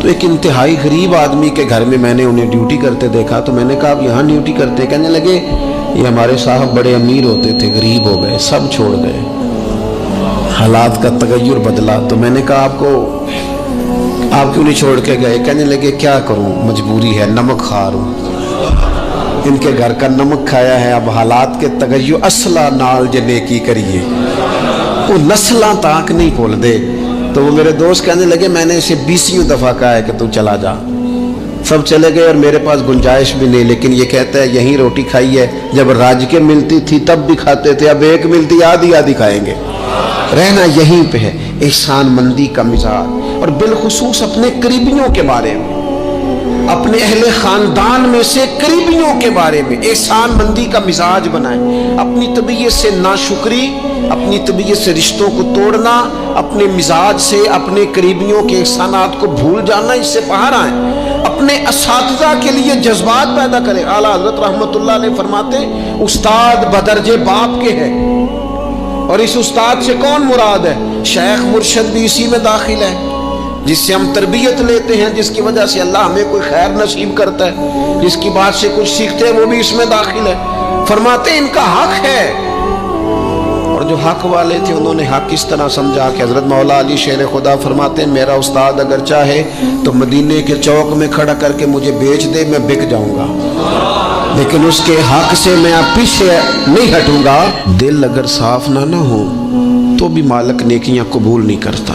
تو ایک انتہائی غریب آدمی کے گھر میں میں نے انہیں ڈیوٹی کرتے دیکھا، تو میں نے کہا آپ یہاں ڈیوٹی کرتے؟ کہنے لگے یہ ہمارے صاحب بڑے امیر ہوتے تھے، غریب ہو گئے، سب چھوڑ گئے، حالات کا تغیر بدلا۔ تو میں نے کہا آپ کیوں نہیں چھوڑ کے گئے؟ کہنے لگے کیا کروں، مجبوری ہے، نمک خار ہوں، ان کے گھر کا نمک کھایا ہے، اب حالات کے تغیر اصلہ نال جے نیکی کریے، وہ نسلاں تاک نہیں بھول دے۔ تو وہ میرے دوست کہنے لگے میں نے اسے 20 دفعہ کہا ہے کہ تو چلا جا، سب چلے گئے اور میرے پاس گنجائش بھی نہیں، لیکن یہ کہتا ہے یہیں روٹی کھائی ہے، جب راج کے ملتی تھی تب بھی کھاتے تھے، اب ایک ملتی آدھی آدھی کھائیں گے، رہنا یہیں پہ ہے۔ احسان مندی کا مزاج، اور بالخصوص اپنے قریبیوں کے بارے میں، اپنے اہل خاندان میں سے قریبیوں کے بارے میں احسان مندی کا مزاج بنائیں۔ اپنی طبیعت سے ناشکری، اپنی طبیعت سے رشتوں کو توڑنا، اپنے مزاج سے اپنے قریبیوں کے احسانات کو بھول جانا، اس سے باہر آئیں۔ اپنے اساتذہ کے لیے جذبات پیدا کریں۔ اعلیٰ حضرت رحمت اللہ علیہ فرماتے ہیں استاد بدرجے باپ کے ہے، اور اس استاد سے کون مراد ہے؟ شیخ مرشد بھی اسی میں داخل ہے، جس سے ہم تربیت لیتے ہیں، جس کی وجہ سے اللہ ہمیں کوئی خیر نصیب کرتا ہے، جس کی بات سے کچھ سیکھتے ہیں، وہ بھی اس میں داخل ہے۔ فرماتے ہیں ان کا حق ہے، اور جو حق والے تھے انہوں نے حق اس طرح سمجھا کہ حضرت مولا علی شیر خدا فرماتے ہیں میرا استاد اگر چاہے تو مدینے کے چوک میں کھڑا کر کے مجھے بیچ دے، میں بک جاؤں گا، لیکن اس کے حق سے میں پیچھے نہیں ہٹوں گا۔ دل اگر صاف نہ ہو تو بھی مالک نیکیاں قبول نہیں کرتا۔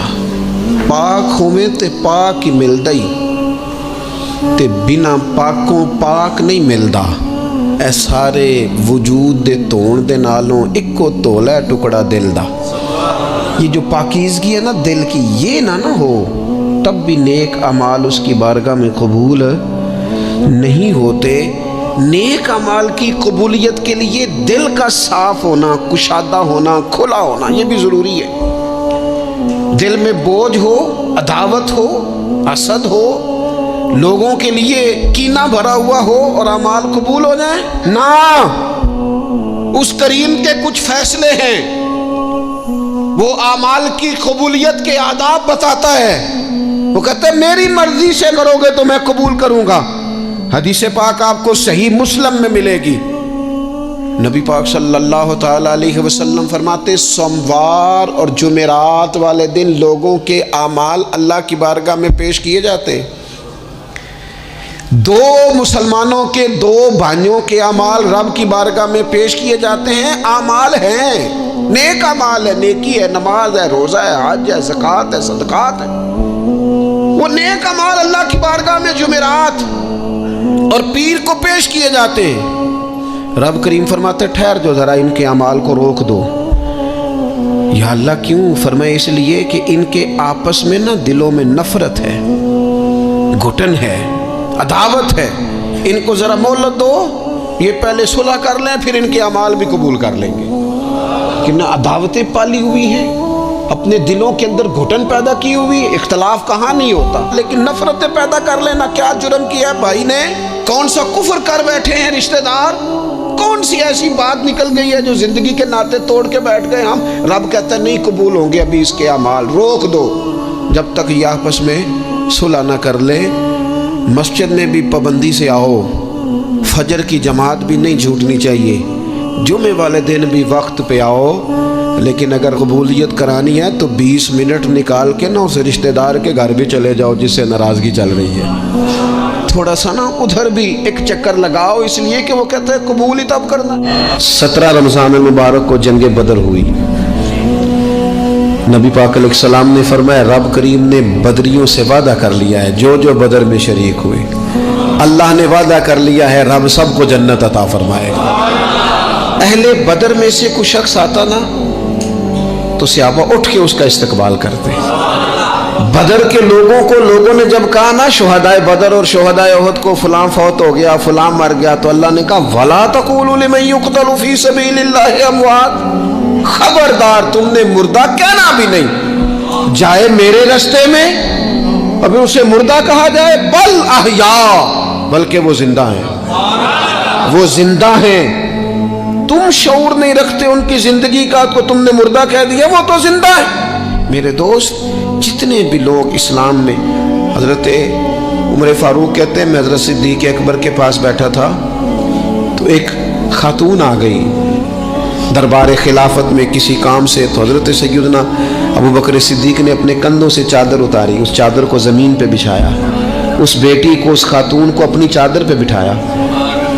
پاک ہوئے تے پاک ہی ملدا ہی، تے بنا پاکوں پاک نہیں ملدا۔ اے سارے وجود دے دھون دے نالوں اکو تولا ہے ٹکڑا دل دا۔ یہ جو پاکیزگی ہے نا دل کی، یہ نہ ہو تب بھی نیک اعمال اس کی بارگاہ میں قبول نہیں ہوتے۔ نیک اعمال کی قبولیت کے لیے دل کا صاف ہونا، کشادہ ہونا، کھلا ہونا، یہ بھی ضروری ہے۔ دل میں بوجھ ہو، عداوت ہو، حسد ہو، لوگوں کے لیے کینہ بھرا ہوا ہو اور اعمال قبول ہو جائیں نہ۔ اس کریم کے کچھ فیصلے ہیں، وہ اعمال کی قبولیت کے آداب بتاتا ہے۔ وہ کہتے ہیں میری مرضی سے کرو گے تو میں قبول کروں گا۔ حدیث پاک آپ کو صحیح مسلم میں ملے گی۔ نبی پاک صلی اللہ تعالی علیہ وسلم فرماتے سوموار اور جمعرات والے دن لوگوں کے اعمال اللہ کی بارگاہ میں پیش کیے جاتے ہیں۔ دو مسلمانوں کے، دو بھائیوں کے اعمال رب کی بارگاہ میں پیش کیے جاتے ہیں۔ اعمال ہیں، نیک اعمال ہے، نیکی ہے، نماز ہے، روزہ ہے، حج ہے، زکوٰۃ ہے، صدقات ہے، وہ نیک اعمال اللہ کی بارگاہ میں جمعرات اور پیر کو پیش کیے جاتے ہیں۔ رب کریم فرماتے ٹھہر جو ذرا ان کے اعمال کو روک دو۔ یا اللہ کیوں؟ فرمائے اس لیے کہ ان کے آپس میں نا دلوں میں نفرت ہے، گھٹن ہے، عداوت ہے، ان کو ذرا مہلت دو، یہ پہلے صلح کر لیں پھر ان کے اعمال بھی قبول کر لیں گے۔ کہ نہ عداوتیں پالی ہوئی ہیں، اپنے دلوں کے اندر گھٹن پیدا کی ہوئی، اختلاف کہاں نہیں ہوتا، لیکن نفرتیں پیدا کر لینا۔ کیا جرم کیا ہے بھائی نے؟ کون سا کفر کر بیٹھے ہیں رشتہ دار؟ کون سی ایسی بات نکل گئی ہے جو زندگی کے ناطے توڑ کے بیٹھ گئے ہم؟ رب کہتا ہے نہیں قبول ہوں گے ابھی اس کے اعمال، روک دو جب تک یہ آپس میں صلح نہ کر لے۔ مسجد میں بھی پابندی سے آؤ، فجر کی جماعت بھی نہیں چھوٹنی چاہیے، جمعے والے دن بھی وقت پہ آؤ، لیکن اگر قبولیت کرانی ہے تو 20 منٹ نکال کے نا اس رشتہ دار کے گھر بھی چلے جاؤ جس سے ناراضگی چل رہی ہے، تھوڑا سا نا ادھر بھی ایک چکر لگاؤ، اس لیے کہ وہ کہتے ہیں قبول ہی تب کرنا۔ 17 رمضان مبارک کو جنگ بدر ہوئی۔ نبی پاک علیہ السلام نے فرمایا رب کریم نے بدریوں سے وعدہ کر لیا ہے، جو جو بدر میں شریک ہوئے اللہ نے وعدہ کر لیا ہے رب سب کو جنت عطا فرمائے گا۔ اہل بدر میں سے کوئی شخص آتا نا تو صحابہ اٹھ کے اس کا استقبال کرتے۔ بدر کے لوگوں نے جب کہا نا شہدائے بدر اور شہدائے احد کو فلاں فوت ہو گیا، فلاں مر گیا، تو اللہ نے کہا وَلَا تَقُولُوا لِمَن يُقْتَلُ فِي سَبِيلِ اللَّهِ أَمْوَاتٌ، خبردار تم نے مردہ کہنا بھی نہیں، جائے میرے رستے میں ابھی اسے مردہ کہا جائے، بل احیاء، بلکہ وہ زندہ ہیں، وہ زندہ ہیں۔ تم شعور نہیں رکھتے ان کی زندگی کا تو تم نے مردہ کہہ دیا، وہ تو زندہ ہے۔ میرے دوست جتنے بھی لوگ اسلام میں حضرت عمر فاروق کہتے ہیں میں حضرت صدیق اکبر کے پاس بیٹھا تھا تو ایک خاتون آ گئی دربار خلافت میں کسی کام سے، تو حضرت سیدنا ابو بکر صدیق نے اپنے کندھوں سے چادر اتاری، اس چادر کو زمین پہ بچھایا، اس بیٹی کو، اس خاتون کو اپنی چادر پہ بٹھایا۔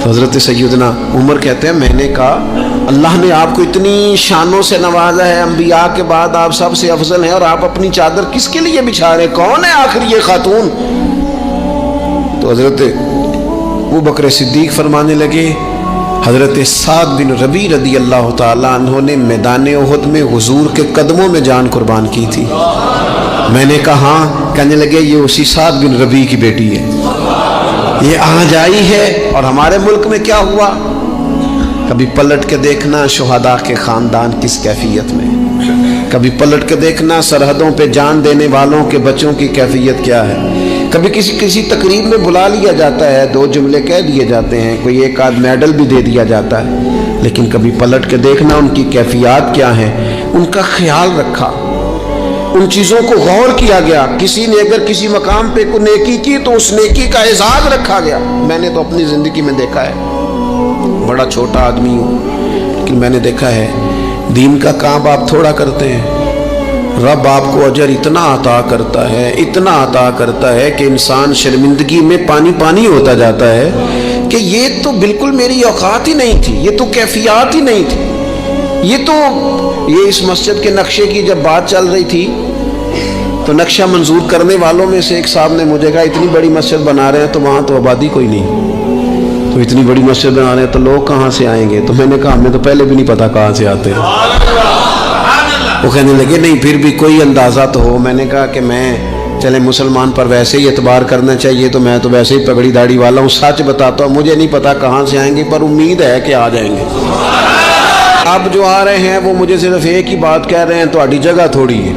تو حضرت سیدنا عمر کہتے ہیں میں نے کہا اللہ نے آپ کو اتنی شانوں سے نوازا ہے، انبیاء کے بعد آپ سب سے افضل ہیں، اور آپ اپنی چادر کس کے لیے بچھا رہے؟ کون ہے آخر یہ خاتون؟ تو حضرت ابو بکر صدیق فرمانے لگے حضرت سعد بن ربیع رضی اللہ تعالیٰ عنہ نے میدان احد میں حضور کے قدموں میں جان قربان کی تھی۔ میں نے کہا ہاں، کہنے لگے یہ اسی سعد بن ربیع کی بیٹی ہے، یہ آج آئی ہے۔ اور ہمارے ملک میں کیا ہوا؟ کبھی پلٹ کے دیکھنا شہداء کے خاندان کس کیفیت میں، کبھی پلٹ کے دیکھنا سرحدوں پہ جان دینے والوں کے بچوں کی کیفیت کیا ہے۔ کبھی کسی تقریب میں بلا لیا جاتا ہے، 2 جملے کہہ دیے جاتے ہیں، کوئی ایک آدھ میڈل بھی دے دیا جاتا ہے، لیکن کبھی پلٹ کے دیکھنا ان کی کیفیات کیا ہیں، ان کا خیال رکھا، ان چیزوں کو غور کیا گیا۔ کسی نے اگر کسی مقام پہ کوئی نیکی کی تو اس نیکی کا اعزاز رکھا گیا۔ میں نے تو اپنی زندگی میں دیکھا ہے، بڑا چھوٹا آدمی ہوں لیکن میں نے دیکھا ہے دین کا کام آپ تھوڑا کرتے ہیں، رب آپ کو اجر اتنا عطا کرتا ہے، اتنا عطا کرتا ہے کہ انسان شرمندگی میں پانی پانی ہوتا جاتا ہے کہ یہ تو بالکل میری اوقات ہی نہیں تھی، یہ تو کیفیات ہی نہیں تھی، یہ اس مسجد کے نقشے کی جب بات چل رہی تھی تو نقشہ منظور کرنے والوں میں سے ایک صاحب نے مجھے کہا اتنی بڑی مسجد بنا رہے ہیں تو وہاں تو آبادی کوئی نہیں، تو اتنی بڑی مسجد بنا رہے ہیں تو لوگ کہاں سے آئیں گے؟ تو میں نے کہا ہمیں تو پہلے بھی نہیں پتا کہاں سے آتے ہیں۔ وہ کہنے لگے نہیں پھر بھی کوئی اندازہ تو ہو۔ میں نے کہا کہ چلے مسلمان پر ویسے ہی اعتبار کرنا چاہیے، تو میں تو ویسے ہی پگڑی داڑھی والا ہوں، سچ بتاتا ہوں مجھے نہیں پتا کہاں سے آئیں گے، پر امید ہے کہ آ جائیں گے۔ اب جو آ رہے ہیں وہ مجھے صرف ایک ہی بات کہہ رہے ہیں تہاڈی جگہ تھوڑی ہے،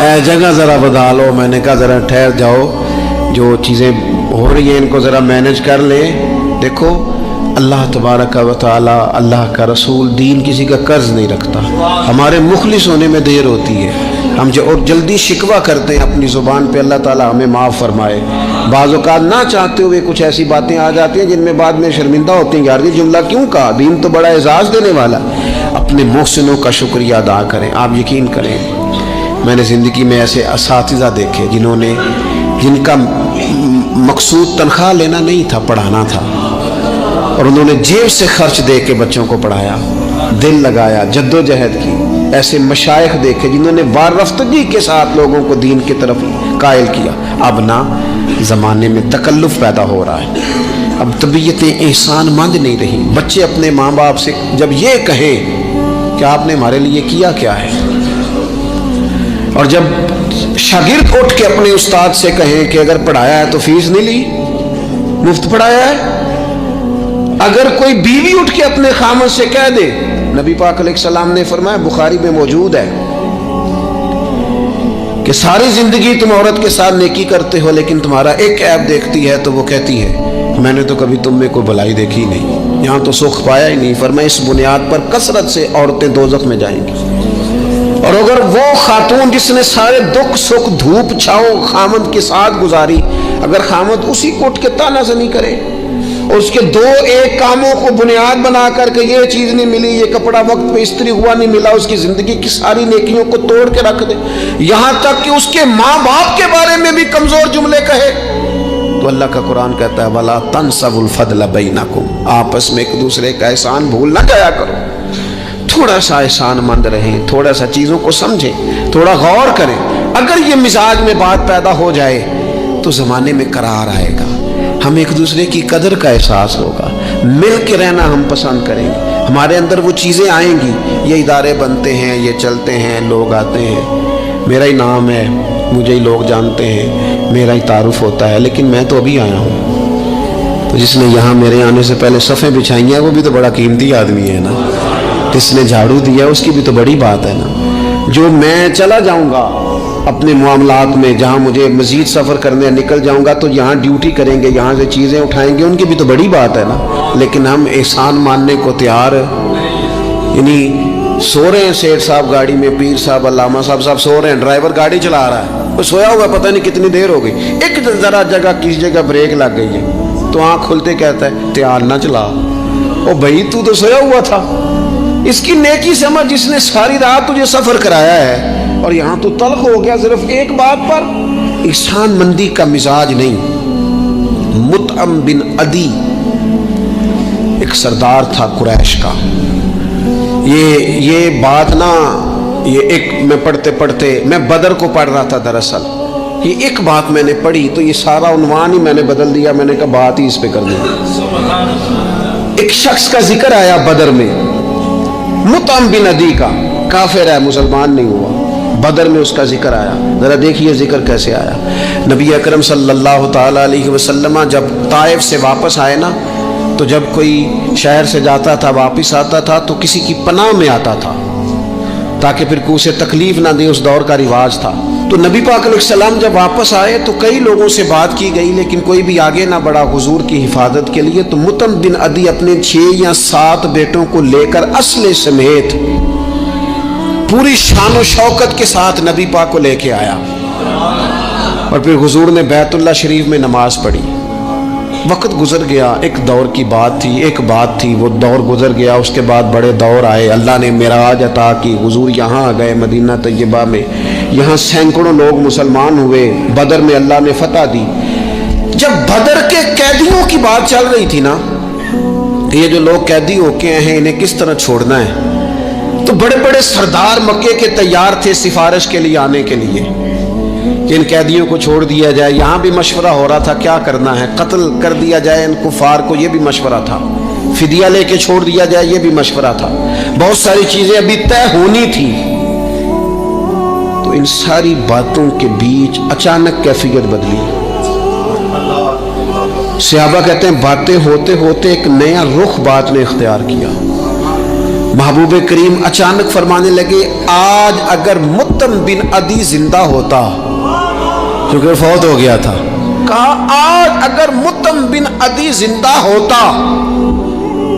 اے جگہ ذرا بتا لو۔ میں نے کہا ذرا ٹھہر جاؤ، جو چیزیں ہو رہی ہیں ان کو ذرا مینج کر لیں۔ دیکھو اللہ تبارک و تعالی، اللہ کا رسول دین کسی کا قرض نہیں رکھتا، ہمارے مخلص ہونے میں دیر ہوتی ہے، ہم اور جلدی شکوہ کرتے ہیں اپنی زبان پہ، اللہ تعالی ہمیں معاف فرمائے۔ بعض اوقات نہ چاہتے ہوئے کچھ ایسی باتیں آ جاتی ہیں جن میں بعد میں شرمندہ ہوتے ہیں، یار یہ جملہ کیوں کہا، دین تو بڑا اعزاز دینے والا۔ اپنے محسنوں کا شکریہ ادا کریں۔ آپ یقین کریں میں نے زندگی میں ایسے اساتذہ دیکھے جن کا مقصود تنخواہ لینا نہیں تھا، پڑھانا تھا، اور انہوں نے جیب سے خرچ دے کے بچوں کو پڑھایا، دل لگایا، جدوجہد کی۔ ایسے مشائخ دیکھے جنہوں نے وارفتگی کے ساتھ لوگوں کو دین کی طرف قائل کیا۔ اب نہ زمانے میں تکلف پیدا ہو رہا ہے، اب طبیعتیں احسان مند نہیں رہی۔ بچے اپنے ماں باپ سے جب یہ کہیں کہ آپ نے ہمارے لیے کیا کیا ہے، اور جب شاگرد اٹھ کے اپنے استاد سے کہیں کہ اگر پڑھایا ہے تو فیس نہیں لی، مفت پڑھایا ہے۔ اگر کوئی بیوی اٹھ کے اپنے خامد سے کہہ دے، نبی پاک علیہ السلام نے فرمایا، بخاری میں موجود ہے، کہ ساری زندگی تم عورت کے ساتھ نیکی کرتے ہو لیکن تمہارا ایک عیب دیکھتی ہے تو وہ کہتی ہے میں نے تو کبھی تم میں کوئی بھلائی دیکھی نہیں، یہاں تو سکھ پایا ہی نہیں۔ فرمایا اس بنیاد پر کثرت سے عورتیں دوزخ میں جائیں گی۔ اور اگر وہ خاتون جس نے سارے دکھ سکھ دھوپ چھاؤ خامد کے ساتھ گزاری، اگر خامد اسی کو اٹھ کے تانا زنی کرے، اس کے 2-1 کاموں کو بنیاد بنا کر کے یہ چیز نہیں ملی، یہ کپڑا وقت پہ استری ہوا نہیں ملا، اس کی زندگی کی ساری نیکیوں کو توڑ کے رکھ دے، یہاں تک کہ اس کے ماں باپ کے بارے میں بھی کمزور جملے کہے، تو اللہ کا قرآن کہتا ہے وَلَا تَنْسَوُا الْفَضْلَ بَيْنَكُمْ، آپس میں ایک دوسرے کا احسان بھول نہ جایا کرو۔ تھوڑا سا احسان مند رہیں، تھوڑا سا چیزوں کو سمجھیں، تھوڑا غور کریں۔ اگر یہ مزاج میں بات پیدا ہو جائے تو زمانے میں قرار آئے گا، ہم ایک دوسرے کی قدر کا احساس ہوگا، مل کے رہنا ہم پسند کریں گے، ہمارے اندر وہ چیزیں آئیں گی۔ یہ ادارے بنتے ہیں، یہ چلتے ہیں، لوگ آتے ہیں، میرا ہی نام ہے، مجھے ہی لوگ جانتے ہیں، میرا ہی تعارف ہوتا ہے، لیکن میں تو ابھی آیا ہوں، تو جس نے یہاں میرے آنے سے پہلے صفیں بچھائی ہیں وہ بھی تو بڑا قیمتی آدمی ہے نا، جس نے جھاڑو دیا اس کی بھی تو بڑی بات ہے نا۔ جو میں چلا جاؤں گا اپنے معاملات میں، جہاں مجھے مزید سفر کرنے نکل جاؤں گا تو یہاں ڈیوٹی کریں گے، یہاں سے چیزیں اٹھائیں گے، ان کی بھی تو بڑی بات ہے نا، لیکن ہم احسان ماننے کو تیار، یعنی سو رہے ہیں سیٹھ صاحب گاڑی میں، پیر صاحب، علامہ صاحب سو رہے ہیں، ڈرائیور گاڑی چلا رہا ہے، وہ سویا ہوا پتہ نہیں کتنی دیر ہو گئی، ایک ذرا جگہ کسی جگہ بریک لگ گئی ہے تو آنکھ کھلتے کہتا ہے دھیان نہ چلا، او بھائی تو سویا ہوا تھا۔ اس کی نیکی سمجھ، جس نے ساری رات تجھے سفر کرایا ہے اور یہاں تو تلخ ہو گیا صرف ایک بات پر۔ احسان مندی کا مزاج نہیں۔ مطعم بن عدی ایک سردار تھا قریش کا، یہ بات نا، یہ ایک میں پڑھتے میں بدر کو پڑھ رہا تھا دراصل، یہ ایک بات میں نے پڑھی تو یہ سارا عنوان ہی میں نے بدل دیا، میں نے کہا بات ہی اس پہ کر دیں۔ ایک شخص کا ذکر آیا بدر میں، مطعم بن عدی کا، کافر ہے، مسلمان نہیں ہوا، بدر میں اس کا ذکر آیا۔ ذرا دیکھیے ذکر کیسے آیا۔ نبی اکرم صلی اللہ تعالی علیہ وسلم جب طائف سے واپس آئے نا، تو جب کوئی شہر سے جاتا تھا واپس آتا تھا تو کسی کی پناہ میں آتا تھا تاکہ پھر کوئی اسے تکلیف نہ دے، اس دور کا رواج تھا۔ تو نبی پاک علیہ السلام جب واپس آئے تو کئی لوگوں سے بات کی گئی لیکن کوئی بھی آگے نہ بڑھا حضور کی حفاظت کے لیے۔ تو مطعم بن عدی اپنے 6 یا 7 بیٹوں کو لے کر اسلحے سمیت پوری شان و شوکت کے ساتھ نبی پاک کو لے کے آیا، اور پھر حضور نے بیت اللہ شریف میں نماز پڑھی۔ وقت گزر گیا، ایک دور کی بات تھی، وہ دور گزر گیا، اس کے بعد بڑے دور آئے، اللہ نے معراج عطا کی، حضور یہاں آ گئے مدینہ طیبہ میں، یہاں سینکڑوں لوگ مسلمان ہوئے، بدر میں اللہ نے فتح دی۔ جب بدر کے قیدیوں کی بات چل رہی تھی نا، یہ جو لوگ قیدی ہو کے ہیں انہیں کس طرح چھوڑنا ہے، تو بڑے بڑے سردار مکے کے تیار تھے سفارش کے لیے آنے کے لیے کہ ان قیدیوں کو چھوڑ دیا جائے۔ یہاں بھی مشورہ ہو رہا تھا کیا کرنا ہے، قتل کر دیا جائے ان کفار کو، یہ بھی مشورہ تھا، فدیہ لے کے چھوڑ دیا جائے، یہ بھی مشورہ تھا، بہت ساری چیزیں ابھی طے ہونی تھی۔ تو ان ساری باتوں کے بیچ اچانک کیفیت بدلی۔ صحابہ کہتے ہیں باتیں ہوتے ہوتے ایک نیا رخ بات نے اختیار کیا۔ محبوب کریم اچانک فرمانے لگے آج اگر مطعم بن عدی زندہ ہوتا، کیونکہ فوت ہو گیا تھا، کہا آج اگر مطعم بن عدی زندہ ہوتا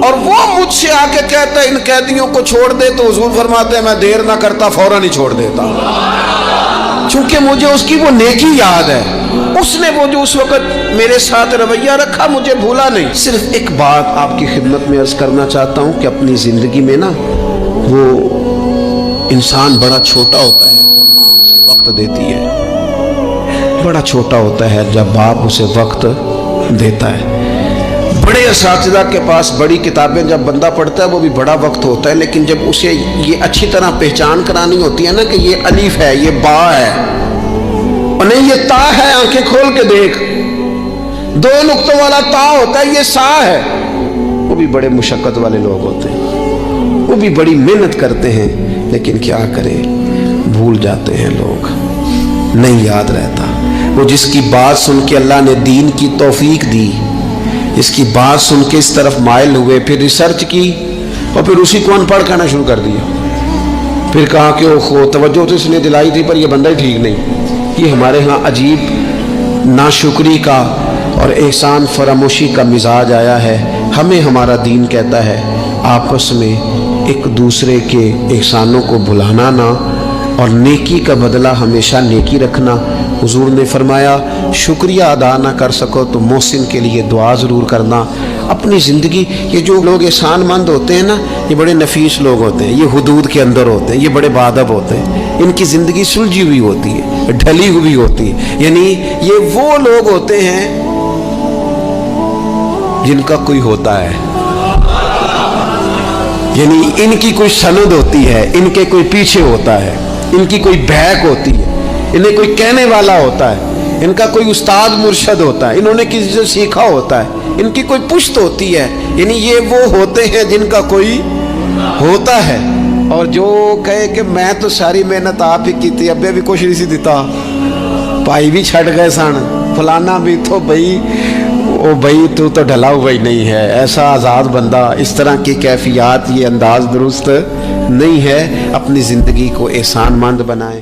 اور وہ مجھ سے آ کے کہتا ان قیدیوں کو چھوڑ دے، تو حضور فرماتے ہیں میں دیر نہ کرتا، فوراً ہی چھوڑ دیتا، چونکہ مجھے اس کی وہ نیکی یاد ہے، اس نے وہ جو اس وقت میرے ساتھ رویہ رکھا مجھے بھولا نہیں۔ صرف ایک بات آپ کی خدمت میں عرض کرنا چاہتا ہوں کہ اپنی زندگی میں نا وہ انسان بڑا چھوٹا ہوتا ہے جب ماں اسے وقت دیتی ہے، بڑا چھوٹا ہوتا ہے جب باپ اسے وقت دیتا ہے۔ بڑے اساتذہ کے پاس بڑی کتابیں جب بندہ پڑھتا ہے وہ بھی بڑا وقت ہوتا ہے، لیکن جب اسے یہ اچھی طرح پہچان کرانی ہوتی ہے نا کہ یہ الف ہے، یہ با ہے، اور نہیں یہ تا ہے، آنکھیں کھول کے دیکھ، 2 نقطوں والا تا ہوتا ہے، یہ سا ہے، وہ بھی بڑے مشقت والے لوگ ہوتے ہیں، وہ بھی بڑی محنت کرتے ہیں، لیکن کیا کریں بھول جاتے ہیں لوگ، نہیں یاد رہتا۔ وہ جس کی بات سن کے اللہ نے دین کی توفیق دی، اس کی بات سن کے اس طرف مائل ہوئے، پھر ریسرچ کی اور پھر اسی کو ان پڑھ کہنا شروع کر دیا، پھر کہا کہ اوہ توجہ تو اس نے دلائی تھی پر یہ بندہ ہی ٹھیک نہیں۔ یہ ہمارے ہاں عجیب ناشکری کا اور احسان فراموشی کا مزاج آیا ہے۔ ہمیں ہمارا دین کہتا ہے آپس میں ایک دوسرے کے احسانوں کو بھلانا نہ، اور نیکی کا بدلہ ہمیشہ نیکی رکھنا۔ حضور نے فرمایا شکریہ ادا نہ کر سکو تو محسن کے لیے دعا ضرور کرنا۔ اپنی زندگی، یہ جو لوگ احسان مند ہوتے ہیں نا، یہ بڑے نفیس لوگ ہوتے ہیں، یہ حدود کے اندر ہوتے ہیں، یہ بڑے باادب ہوتے ہیں، ان کی زندگی سلجھی ہوئی ہوتی ہے، ڈھلی ہوئی ہوتی ہے، یعنی یہ وہ لوگ ہوتے ہیں جن کا کوئی ہوتا ہے، یعنی ان کی کوئی سند ہوتی ہے، ان کے کوئی پیچھے ہوتا ہے، ان کی کوئی بہک ہوتی ہے، انہیں کوئی کہنے والا ہوتا ہے، ان کا کوئی استاد مرشد ہوتا ہے، انہوں نے کسی سے سیکھا ہوتا ہے، ان کی کوئی پشت ہوتی ہے، یعنی یہ وہ ہوتے ہیں جن کا کوئی ہوتا ہے۔ اور جو کہے کہ میں تو ساری محنت آپ ہی کی تھی، ابے بھی کچھ نہیں سی دیتا، پائی بھی چھٹ گئے سن، فلانا بھی تو بھائی تو ڈھلا ہوا ہی نہیں ہے، ایسا آزاد بندہ، اس طرح کی کیفیات، یہ انداز درست نہیں ہے۔ اپنی زندگی کو احسان مند بنائیں۔